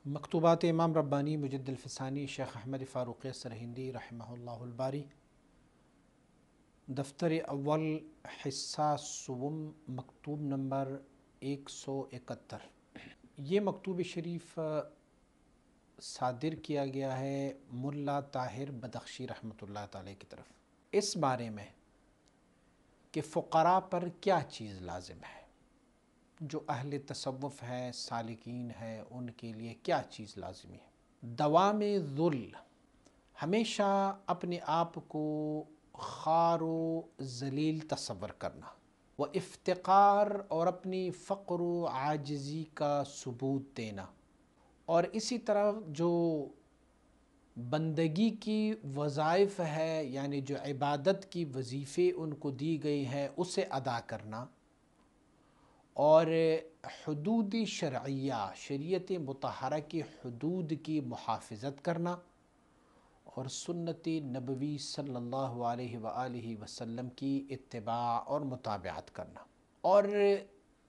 مکتوبات امام ربانی مجد الفسانی شیخ احمد فاروقی سرہندی رحمہ اللہ الباری، دفتر اول، حصہ سوم، مکتوب نمبر 171۔ یہ مکتوب شریف صادر کیا گیا ہے ملا طاہر بدخشی رحمۃ اللہ تعالی کی طرف، اس بارے میں کہ فقراء پر کیا چیز لازم ہے، جو اہل تصوف ہے، سالکین ہے، ان کے لیے کیا چیز لازمی ہے۔ دوام ذل، ہمیشہ اپنے آپ کو خوار و ذلیل تصور کرنا، وہ افتقار اور اپنی فقر و عاجزی کا ثبوت دینا، اور اسی طرح جو بندگی کی وظائف ہے، یعنی جو عبادت کی وظیفے ان کو دی گئی ہے اسے ادا کرنا، اور حدود شرعیہ، شریعت مطہرہ کی حدود کی محافظت کرنا، اور سنت نبوی صلی اللہ علیہ وآلہ وسلم کی اتباع اور متابعت کرنا، اور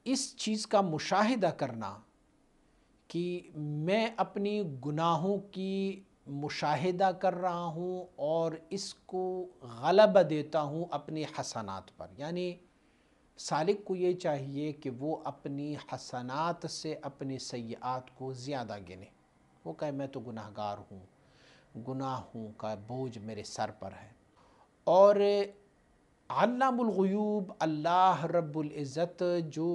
اس چیز کا مشاہدہ کرنا کہ میں اپنی گناہوں کی مشاہدہ کر رہا ہوں اور اس کو غلبہ دیتا ہوں اپنی حسنات پر۔ یعنی سالک کو یہ چاہیے کہ وہ اپنی حسنات سے اپنی سیئات کو زیادہ گنے، وہ کہے میں تو گناہ گار ہوں، گناہوں کا بوجھ میرے سر پر ہے۔ اور علام الغیوب اللہ رب العزت جو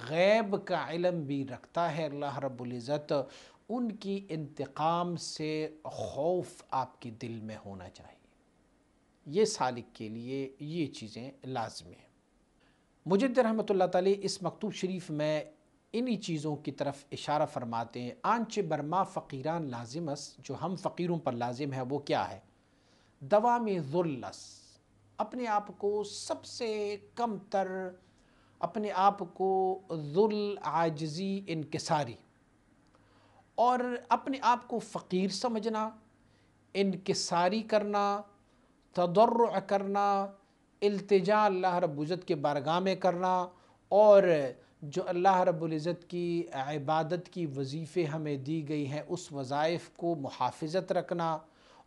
غیب کا علم بھی رکھتا ہے، اللہ رب العزت ان کی انتقام سے خوف آپ کے دل میں ہونا چاہیے۔ یہ سالک کے لیے یہ چیزیں لازمی ہیں۔ مجد رحمۃ اللہ تعالی اس مکتوب شریف میں انہی چیزوں کی طرف اشارہ فرماتے ہیں۔ آنچ برما فقیران لازمس، جو ہم فقیروں پر لازم ہے وہ کیا ہے؟ دوام ذلس، اپنے آپ کو سب سے کم تر، اپنے آپ کو ذل، عاجزی، انکساری، اور اپنے آپ کو فقیر سمجھنا، انکساری کرنا، تضرع کرنا، التجا اللہ رب العزت کے بارگاہ میں کرنا، اور جو اللہ رب العزت کی عبادت کی وظیفے ہمیں دی گئی ہیں اس وظائف کو محافظت رکھنا،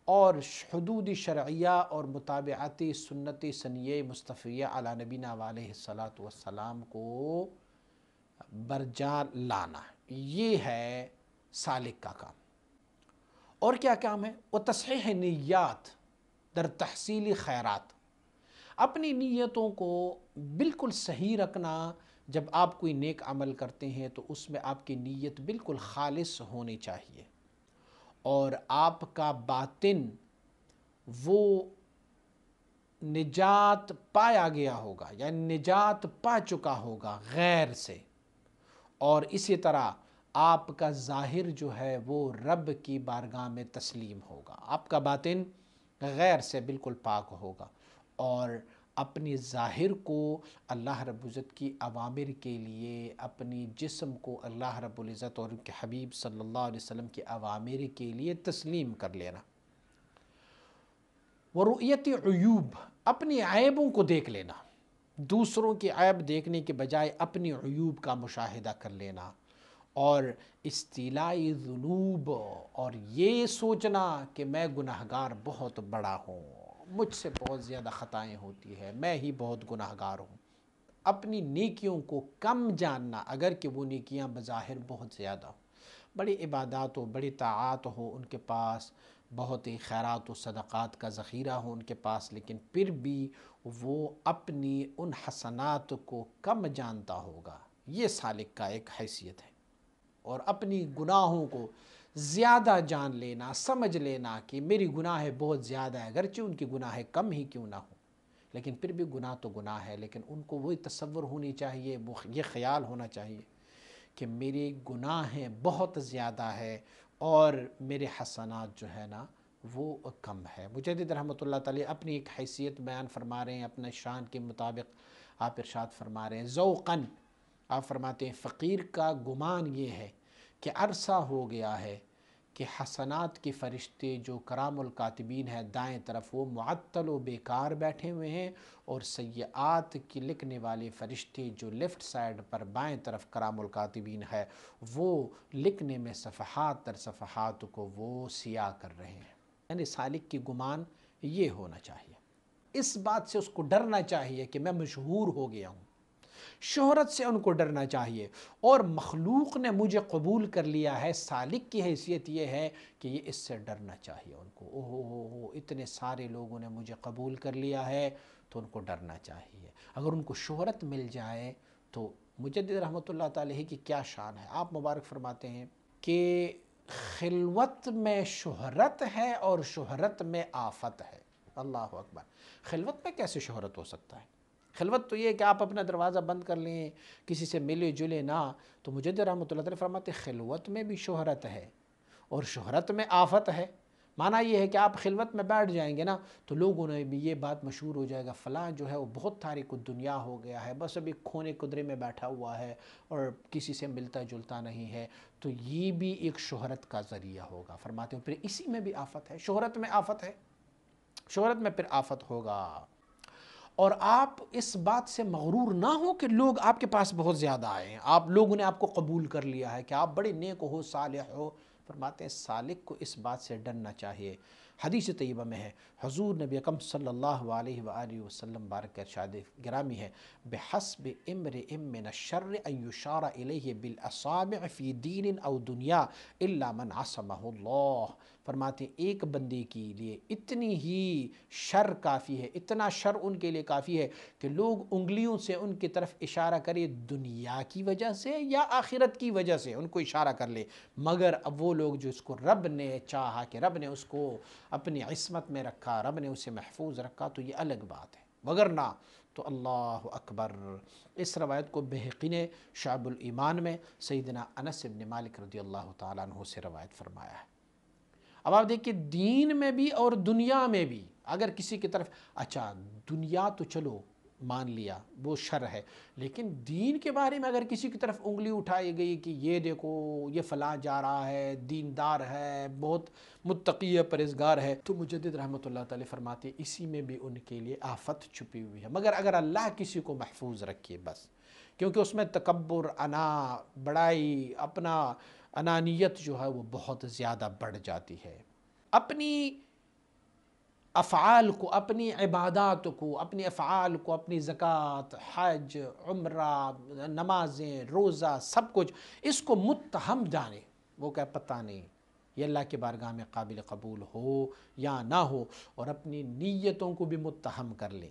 اور حدود شرعیہ اور متابعت سنت سنیہ مصطفیہ علی نبینا علیہ الصلاۃ والسلام کو برجا لانا، یہ ہے سالک کا کام۔ اور کیا کام ہے؟ وہ تصحیح نیات در تحصیل خیرات، اپنی نیتوں کو بالکل صحیح رکھنا۔ جب آپ کوئی نیک عمل کرتے ہیں تو اس میں آپ کی نیت بالکل خالص ہونی چاہیے، اور آپ کا باطن وہ نجات پایا گیا ہوگا، یعنی نجات پا چکا ہوگا غیر سے، اور اسی طرح آپ کا ظاہر جو ہے وہ رب کی بارگاہ میں تسلیم ہوگا، آپ کا باطن غیر سے بالکل پاک ہوگا، اور اپنی ظاہر کو اللہ رب العزت کی اوامر کے لیے، اپنی جسم کو اللہ رب العزت اور ان کے حبیب صلی اللہ علیہ وسلم کی اوامر کے لیے تسلیم کر لینا۔ ورؤیت عیوب، اپنی عیبوں کو دیکھ لینا، دوسروں کی عیب دیکھنے کے بجائے اپنی عیوب کا مشاہدہ کر لینا، اور استیلائی ذنوب، اور یہ سوچنا کہ میں گناہگار بہت بڑا ہوں، مجھ سے بہت زیادہ خطائیں ہوتی ہیں، میں ہی بہت گناہگار ہوں۔ اپنی نیکیوں کو کم جاننا، اگر کہ وہ نیکیاں بظاہر بہت زیادہ ہوں، بڑی عبادات ہو، بڑی طاعات ہو ان کے پاس، بہت ہی خیرات و صدقات کا ذخیرہ ہو ان کے پاس، لیکن پھر بھی وہ اپنی ان حسنات کو کم جانتا ہوگا، یہ سالک کا ایک حیثیت ہے۔ اور اپنی گناہوں کو زیادہ جان لینا، سمجھ لینا کہ میری گناہ بہت زیادہ ہے، اگرچہ ان کی گناہ کم ہی کیوں نہ ہو، لیکن پھر بھی گناہ تو گناہ ہے، لیکن ان کو وہی تصور ہونی چاہیے، یہ خیال ہونا چاہیے کہ میری گناہیں بہت زیادہ ہے اور میرے حسنات جو ہے نا وہ کم ہے۔ مجدد رحمۃ اللہ تعالی اپنی ایک حیثیت بیان فرما رہے ہیں، اپنے شان کے مطابق آپ ارشاد فرما رہے ہیں۔ ذوقاً، آپ فرماتے ہیں فقیر کا گمان یہ ہے کہ عرصہ ہو گیا ہے کہ حسنات کے فرشتے جو کرام الکاتبین ہیں دائیں طرف وہ معطل و بیکار بیٹھے ہوئے ہیں، اور سیئات کی لکھنے والے فرشتے جو لیفٹ سائڈ پر بائیں طرف کرام الکاتبین ہے وہ لکھنے میں صفحات در صفحات کو وہ سیاہ کر رہے ہیں۔ یعنی سالک کی گمان یہ ہونا چاہیے، اس بات سے اس کو ڈرنا چاہیے کہ میں مشہور ہو گیا ہوں، شہرت سے ان کو ڈرنا چاہیے، اور مخلوق نے مجھے قبول کر لیا ہے، سالک کی حیثیت یہ ہے کہ یہ اس سے ڈرنا چاہیے ان کو، اوہ اتنے سارے لوگوں نے مجھے قبول کر لیا ہے، تو ان کو ڈرنا چاہیے۔ اگر ان کو شہرت مل جائے تو مجدد رحمۃ اللہ تعالی کی کیا شان ہے، آپ مبارک فرماتے ہیں کہ خلوت میں شہرت ہے اور شہرت میں آفت ہے۔ اللہ اکبر، خلوت میں کیسے شہرت ہو سکتا ہے؟ خلوت تو یہ ہے کہ آپ اپنا دروازہ بند کر لیں، کسی سے ملے جلے نہ، تو مجدد رحمۃ اللہ تعالی فرماتے ہیں خلوت میں بھی شہرت ہے اور شہرت میں آفت ہے۔ معنی یہ ہے کہ آپ خلوت میں بیٹھ جائیں گے نا تو لوگوں نے بھی یہ بات مشہور ہو جائے گا، فلاں جو ہے وہ بہت تاریک الدنیا ہو گیا ہے، بس ابھی کھونے قدرے میں بیٹھا ہوا ہے اور کسی سے ملتا جلتا نہیں ہے، تو یہ بھی ایک شہرت کا ذریعہ ہوگا۔ فرماتے ہیں پھر اسی میں بھی آفت ہے، شہرت میں آفت ہے، شہرت میں پھر آفت ہوگا۔ اور آپ اس بات سے مغرور نہ ہو کہ لوگ آپ کے پاس بہت زیادہ آئے ہیں، آپ لوگوں نے آپ کو قبول کر لیا ہے کہ آپ بڑے نیک ہو، صالح ہو۔ فرماتے ہیں سالک کو اس بات سے ڈرنا چاہیے۔ حدیث طیبہ میں ہے، حضور نبی اکرم صلی اللہ علیہ وآلہ وسلم بارک ارشاد گرامی ہے، بحسب امرئ من الشر ان یشار الیہ بالاصابع فی دین او دنیا الا من عصمہ اللہ۔ فرماتے ہیں ایک بندے کے لیے اتنی ہی شر کافی ہے، اتنا شر ان کے لیے کافی ہے کہ لوگ انگلیوں سے ان کی طرف اشارہ کرے دنیا کی وجہ سے یا آخرت کی وجہ سے ان کو اشارہ کر لے، مگر اب وہ لوگ جو اس کو رب نے چاہا کہ رب نے اس کو اپنی عصمت میں رکھا، رب نے اسے محفوظ رکھا، تو یہ الگ بات ہے، وگرنہ تو اللہ اکبر۔ اس روایت کو بہقی نے شعب الایمان میں سیدنا انس بن مالک رضی اللہ تعالیٰ عنہ سے روایت فرمایا ہے۔ اب آپ دیکھیں دین میں بھی اور دنیا میں بھی اگر کسی کی طرف، اچھا دنیا تو چلو مان لیا وہ شر ہے، لیکن دین کے بارے میں اگر کسی کی طرف انگلی اٹھائی گئی کہ یہ دیکھو یہ فلاں جا رہا ہے، دیندار ہے، بہت متقی پرہیزگار ہے، تو مجدد رحمۃ اللہ تعالی فرماتے اسی میں بھی ان کے لیے آفت چھپی ہوئی ہے، مگر اگر اللہ کسی کو محفوظ رکھے بس، کیونکہ اس میں تکبر، انا، بڑائی، اپنا انانیت جو ہے وہ بہت زیادہ بڑھ جاتی ہے۔ اپنی افعال کو، اپنی عبادات کو، اپنی افعال کو، اپنی زکوٰۃ، حج، عمرہ، نمازیں، روزہ، سب کچھ اس کو متہم جانے، وہ کہ پتہ نہیں یہ اللہ کے بارگاہ میں قابل قبول ہو یا نہ ہو، اور اپنی نیتوں کو بھی متہم کر لے،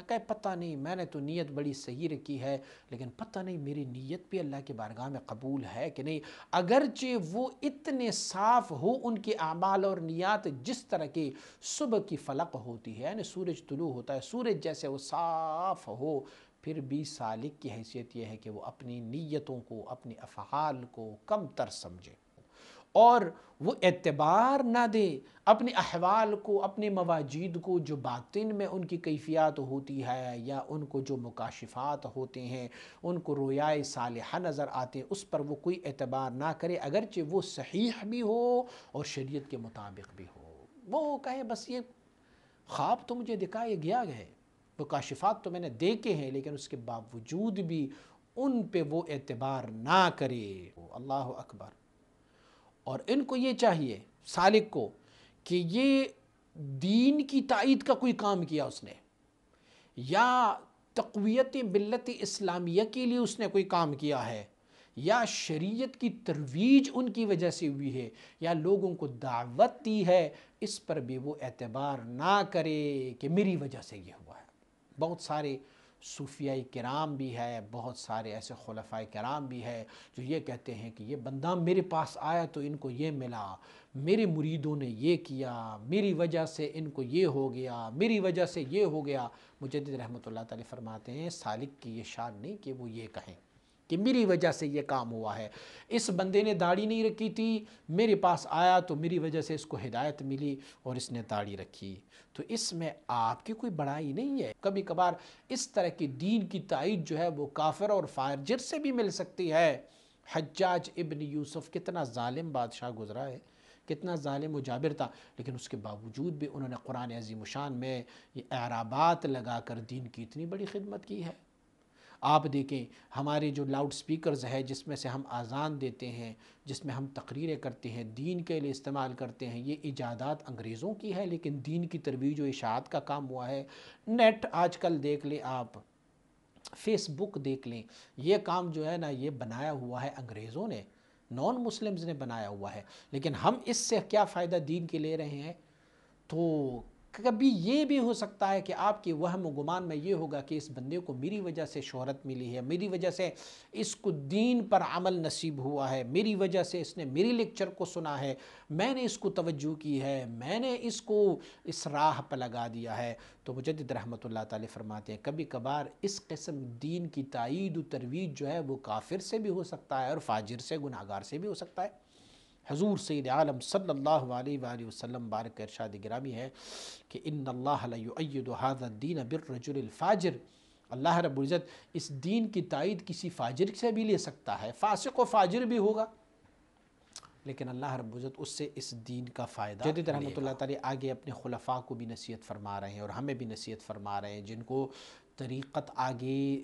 کہ پتہ نہیں میں نے تو نیت بڑی صحیح رکھی ہے لیکن پتہ نہیں میری نیت بھی اللہ کے بارگاہ میں قبول ہے کہ نہیں، اگرچہ وہ اتنے صاف ہو ان کے اعمال اور نیات جس طرح کی صبح کی فلق ہوتی ہے، یعنی سورج طلوع ہوتا ہے، سورج جیسے وہ صاف ہو، پھر بھی سالک کی حیثیت یہ ہے کہ وہ اپنی نیتوں کو، اپنی افعال کو کم تر سمجھے اور وہ اعتبار نہ دے اپنے احوال کو، اپنے مواجید کو، جو باطن میں ان کی کیفیات ہوتی ہے یا ان کو جو مکاشفات ہوتے ہیں، ان کو رویائے صالحہ نظر آتے ہیں، اس پر وہ کوئی اعتبار نہ کرے، اگرچہ وہ صحیح بھی ہو اور شریعت کے مطابق بھی ہو، وہ کہے بس یہ خواب تو مجھے دکھایا گیا ہے، مکاشفات تو میں نے دیکھے ہیں، لیکن اس کے باوجود بھی ان پہ وہ اعتبار نہ کرے۔ اللہ اکبر۔ اور ان کو یہ چاہیے سالک کو کہ یہ دین کی تائید کا کوئی کام کیا اس نے، یا تقویت ملت اسلامیہ کے لیے اس نے کوئی کام کیا ہے، یا شریعت کی ترویج ان کی وجہ سے ہوئی ہے، یا لوگوں کو دعوت دی ہے، اس پر بھی وہ اعتبار نہ کرے کہ میری وجہ سے یہ ہوا ہے۔ بہت سارے صوفیاء کرام بھی ہے، بہت سارے ایسے خلفاء کرام بھی ہے جو یہ کہتے ہیں کہ یہ بندہ میرے پاس آیا تو ان کو یہ ملا، میرے مریدوں نے یہ کیا، میری وجہ سے ان کو یہ ہو گیا، میری وجہ سے یہ ہو گیا۔ مجدد رحمۃ اللہ تعالی فرماتے ہیں سالک کی یہ شان نہیں کہ وہ یہ کہیں کہ میری وجہ سے یہ کام ہوا ہے، اس بندے نے داڑھی نہیں رکھی تھی، میرے پاس آیا تو میری وجہ سے اس کو ہدایت ملی اور اس نے داڑھی رکھی، تو اس میں آپ کی کوئی بڑائی نہیں ہے۔ کبھی کبھار اس طرح کی دین کی تائید جو ہے وہ کافر اور فاجر سے بھی مل سکتی ہے، حجاج ابن یوسف کتنا ظالم بادشاہ گزرا ہے، کتنا ظالم و جابر تھا، لیکن اس کے باوجود بھی انہوں نے قرآن عظیم الشان میں یہ اعرابات لگا کر دین کی اتنی بڑی خدمت کی ہے۔ آپ دیکھیں ہمارے جو لاؤڈ سپیکرز ہے جس میں سے ہم اذان دیتے ہیں، جس میں ہم تقریریں کرتے ہیں، دین کے لیے استعمال کرتے ہیں، یہ ایجادات انگریزوں کی ہے، لیکن دین کی ترویج و اشاعت کا کام ہوا ہے۔ نیٹ آج کل دیکھ لیں آپ، فیس بک دیکھ لیں، یہ کام جو ہے نا یہ بنایا ہوا ہے انگریزوں نے، نان مسلمز نے بنایا ہوا ہے، لیکن ہم اس سے کیا فائدہ دین کے لے رہے ہیں؟ تو کبھی یہ بھی ہو سکتا ہے کہ آپ کے وہم و گمان میں یہ ہوگا کہ اس بندے کو میری وجہ سے شہرت ملی ہے، میری وجہ سے اس کو دین پر عمل نصیب ہوا ہے، میری وجہ سے اس نے میری لیکچر کو سنا ہے، میں نے اس کو توجہ کی ہے، میں نے اس کو اس راہ پہ لگا دیا ہے۔ تو مجدد رحمۃ اللہ تعالی فرماتے ہیں کبھی کبھار اس قسم دین کی تائید و ترویج جو ہے وہ کافر سے بھی ہو سکتا ہے اور فاجر سے، گناہگار سے بھی ہو سکتا ہے۔ حضور سید عالم صلی اللہ علیہ وآلہ وسلم بارک ارشاد گرامی ہے کہ ان اللہ لیؤید ھذا الدین بالرجل الفاجر، اللہ رب العزت اس دین کی تائید کسی فاجر سے بھی لے سکتا ہے، فاسق و فاجر بھی ہوگا، لیکن اللہ رب العزت اس سے اس دین کا فائدہ جدید رحمۃ اللہ تعالی آگے اپنے خلفاء کو بھی نصیحت فرما رہے ہیں اور ہمیں بھی نصیحت فرما رہے ہیں، جن کو طریقت آگے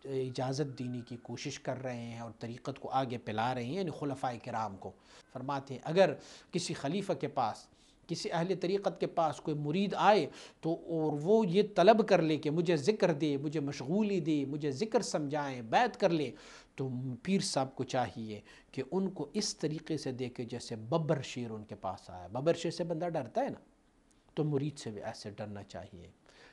اجازت دینے کی کوشش کر رہے ہیں اور طریقت کو آگے پلا رہے ہیں، یعنی خلفاء کرام کو فرماتے ہیں اگر کسی خلیفہ کے پاس، کسی اہل طریقت کے پاس کوئی مرید آئے تو اور وہ یہ طلب کر لے کہ مجھے ذکر دے، مجھے مشغولی دے، مجھے ذکر سمجھائیں، بیعت کر لے، تو پیر صاحب کو چاہیے کہ ان کو اس طریقے سے دیکھے جیسے ببر شیر ان کے پاس آیا۔ ببر شیر سے بندہ ڈرتا ہے نا، تو مرید سے بھی ایسے ڈرنا چاہیے،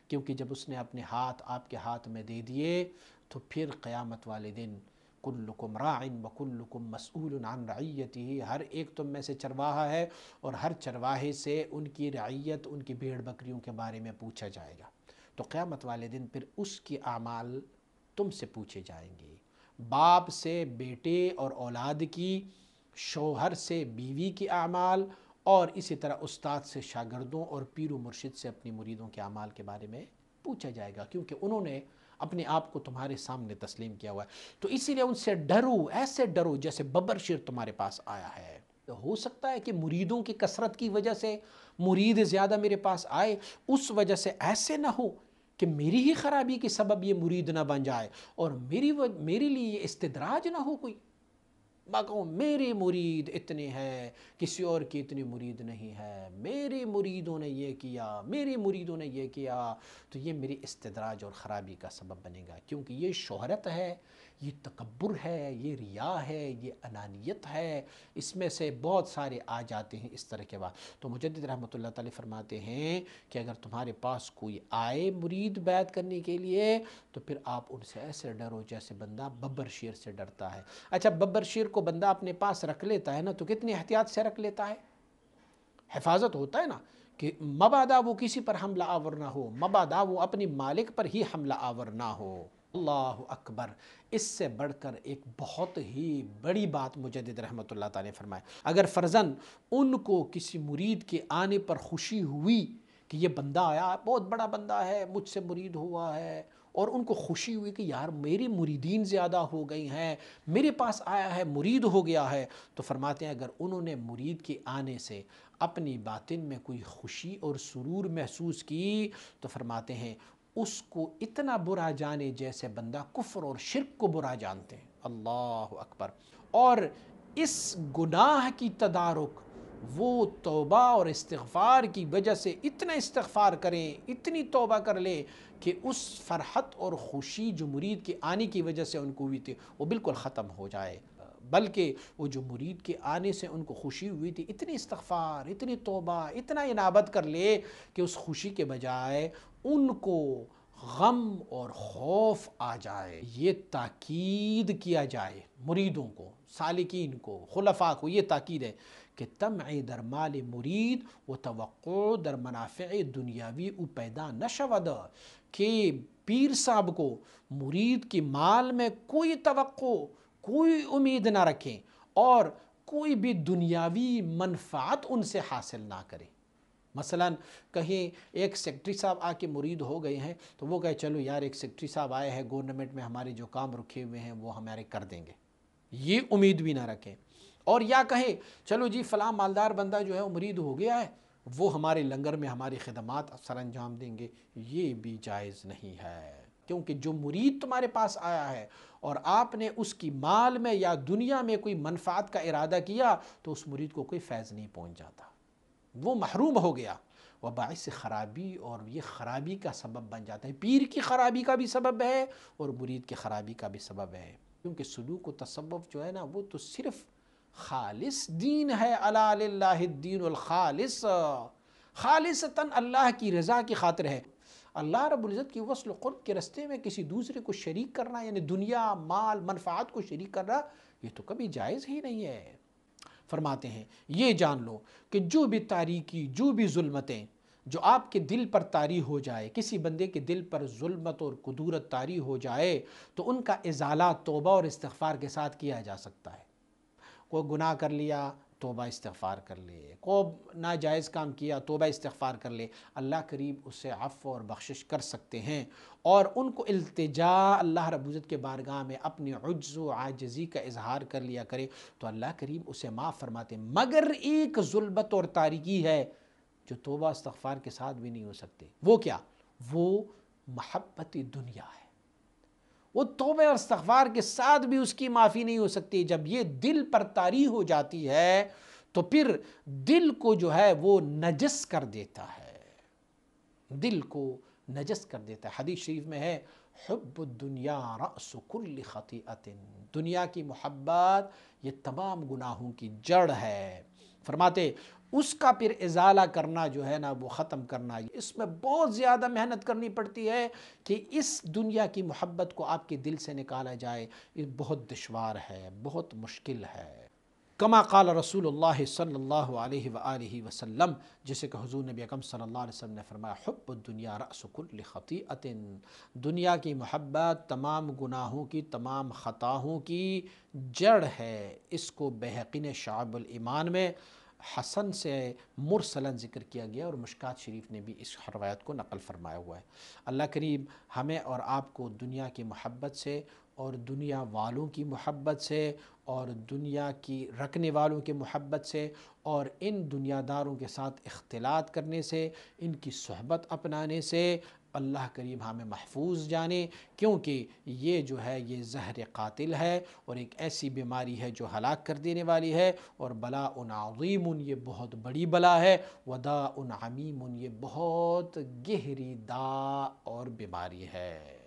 کیونکہ جب اس نے اپنے ہاتھ آپ کے ہاتھ میں دے دیے تو پھر قیامت والے دن کلکم راع وکلکم مسئول عن رعیتہ، ہر ایک تم میں سے چرواہا ہے اور ہر چرواہے سے ان کی رعیت، ان کی بھیڑ بکریوں کے بارے میں پوچھا جائے گا۔ تو قیامت والے دن پھر اس کی اعمال تم سے پوچھے جائیں گے، باپ سے بیٹے اور اولاد کی، شوہر سے بیوی کی اعمال، اور اسی طرح استاد سے شاگردوں اور پیر و مرشد سے اپنی مریدوں کے اعمال کے بارے میں پوچھا جائے گا، کیونکہ انہوں نے اپنے آپ کو تمہارے سامنے تسلیم کیا ہوا ہے۔ تو اسی لیے ان سے ڈرو، ایسے ڈرو جیسے ببر شیر تمہارے پاس آیا ہے۔ ہو سکتا ہے کہ مریدوں کی کثرت کی وجہ سے مرید زیادہ میرے پاس آئے، اس وجہ سے ایسے نہ ہو کہ میری ہی خرابی کے سبب یہ مرید نہ بن جائے اور میرے لیے یہ استدراج نہ ہو کوئی، باقی میرے مرید اتنے ہیں، کسی اور کی اتنی مرید نہیں ہے، میرے مریدوں نے یہ کیا، میرے مریدوں نے یہ کیا، تو یہ میری استدراج اور خرابی کا سبب بنے گا، کیونکہ یہ شہرت ہے، یہ تکبر ہے، یہ ریا ہے، یہ انانیت ہے، اس میں سے بہت سارے آ جاتے ہیں اس طرح کے بعد۔ تو مجدد رحمۃ اللہ تعالی فرماتے ہیں کہ اگر تمہارے پاس کوئی آئے مرید بیعت کرنے کے لیے تو پھر آپ ان سے ایسے ڈرو جیسے بندہ ببر شیر سے ڈرتا ہے۔ اچھا ببر شیر کو بندہ اپنے پاس رکھ لیتا ہے نا تو کتنی احتیاط سے رکھ لیتا ہے، حفاظت ہوتا ہے نا، کہ مبادا وہ کسی پر حملہ آور نہ ہو، مبادا وہ اپنی مالک پر ہی حملہ آور نہ ہو۔ اللہ اکبر، اس سے بڑھ کر ایک بہت ہی بڑی بات مجدد رحمۃ اللہ تعالی نے فرمائے، اگر فرضاً ان کو کسی مرید کے آنے پر خوشی ہوئی کہ یہ بندہ آیا، بہت بڑا بندہ ہے، مجھ سے مرید ہوا ہے، اور ان کو خوشی ہوئی کہ یار میری مریدین زیادہ ہو گئی ہیں، میرے پاس آیا ہے، مرید ہو گیا ہے، تو فرماتے ہیں اگر انہوں نے مرید کے آنے سے اپنی باطن میں کوئی خوشی اور سرور محسوس کی تو فرماتے ہیں اس کو اتنا برا جانے جیسے بندہ کفر اور شرک کو برا جانتے ہیں۔ اللہ اکبر، اور اس گناہ کی تدارک وہ توبہ اور استغفار کی وجہ سے اتنا استغفار کریں، اتنی توبہ کر لیں کہ اس فرحت اور خوشی جو مرید کے آنے کی وجہ سے ان کو ہوئی تھی وہ بالکل ختم ہو جائے، بلکہ وہ جو مرید کے آنے سے ان کو خوشی ہوئی تھی اتنی استغفار، اتنی توبہ، اتنا انابت کر لے کہ اس خوشی کے بجائے ان کو غم اور خوف آ جائے۔ یہ تاکید کیا جائے مریدوں کو، سالکین کو، خلفاء کو، یہ تاکید ہے کہ طمع در مال مرید و توقع در منافع دنیاوی او پیدا نشود، کہ پیر صاحب کو مرید کی مال میں کوئی توقع، کوئی امید نہ رکھیں اور کوئی بھی دنیاوی منفعت ان سے حاصل نہ کریں۔ مثلا کہیں ایک سیکٹری صاحب آ کے مرید ہو گئے ہیں تو وہ کہے چلو یار ایک سیکٹری صاحب آئے ہیں گورنمنٹ میں، ہمارے جو کام رکھے ہوئے ہیں وہ ہمارے کر دیں گے، یہ امید بھی نہ رکھیں، اور یا کہیں چلو جی فلاں مالدار بندہ جو ہے وہ مرید ہو گیا ہے، وہ ہمارے لنگر میں ہماری خدمات سر انجام دیں گے، یہ بھی جائز نہیں ہے، کیونکہ جو مرید تمہارے پاس آیا ہے اور آپ نے اس کی مال میں یا دنیا میں کوئی منفعت کا ارادہ کیا تو اس مرید کو کوئی فیض نہیں پہنچ جاتا، وہ محروم ہو گیا، وہ باعث خرابی اور یہ خرابی کا سبب بن جاتا ہے، پیر کی خرابی کا بھی سبب ہے اور مرید کی خرابی کا بھی سبب ہے، کیونکہ سلوک و تصوف جو ہے نا وہ تو صرف خالص دین ہے، الا للہ الدین الخالص، خالصتاً اللہ کی رضا کی خاطر ہے۔ اللہ رب العزت کی وصل و قرب کے رستے میں کسی دوسرے کو شریک کرنا، یعنی دنیا مال منفعات کو شریک کرنا، یہ تو کبھی جائز ہی نہیں ہے۔ فرماتے ہیں یہ جان لو کہ جو بھی تاریکی، جو بھی ظلمتیں جو آپ کے دل پر طاری ہو جائے، کسی بندے کے دل پر ظلمت اور کدورت طاری ہو جائے تو ان کا ازالہ توبہ اور استغفار کے ساتھ کیا جا سکتا ہے۔ کوئی گناہ کر لیا، توبہ استغفار کر لے، کوئی ناجائز کام کیا، توبہ استغفار کر لے، اللہ قریب اس سے عفو اور بخشش کر سکتے ہیں، اور ان کو التجا اللہ رب العزت کے بارگاہ میں اپنی عجز و عاجزی کا اظہار کر لیا کرے تو اللہ قریب اسے معاف فرماتے ہیں، مگر ایک ظلمت اور تاریکی ہے جو توبہ استغفار کے ساتھ بھی نہیں ہو سکتے، وہ کیا؟ وہ محبت دنیا ہے، وہ توبہ اور استغفار کے ساتھ بھی اس کی معافی نہیں ہو سکتی۔ جب یہ دل پر طاری ہو جاتی ہے تو پھر دل کو جو ہے وہ نجس کر دیتا ہے، دل کو نجس کر دیتا ہے۔ حدیث شریف میں ہے حب الدنیا رأس کل خطیئت، دنیا کی محبت یہ تمام گناہوں کی جڑ ہے۔ فرماتے اس کا پھر ازالہ کرنا جو ہے نا وہ ختم کرنا، اس میں بہت زیادہ محنت کرنی پڑتی ہے کہ اس دنیا کی محبت کو آپ کے دل سے نکالا جائے، یہ بہت دشوار ہے، بہت مشکل ہے۔ کما قال رسول اللہ صلی اللہ علیہ وآلہ وسلم، جسے کہ حضور نبی اکرم صلی اللہ علیہ وسلم نے فرمایا حب الدنیا رأس کل خطیئت، دنیا کی محبت تمام گناہوں کی، تمام خطاؤں کی جڑ ہے۔ اس کو بہقی نے شعب الایمان میں حسن سے مرسلاً ذکر کیا گیا، اور مشکات شریف نے بھی اس روایت کو نقل فرمایا ہوا ہے۔ اللہ کریم ہمیں اور آپ کو دنیا کی محبت سے اور دنیا والوں کی محبت سے اور دنیا کی رکھنے والوں کی محبت سے اور ان دنیا داروں کے ساتھ اختلاط کرنے سے، ان کی صحبت اپنانے سے اللہ کریم ہمیں محفوظ جانے، کیونکہ یہ جو ہے یہ زہر قاتل ہے اور ایک ایسی بیماری ہے جو ہلاک کر دینے والی ہے، اور بلاء عظیم، یہ بہت بڑی بلا ہے، وداء عمیم، یہ بہت گہری داء اور بیماری ہے۔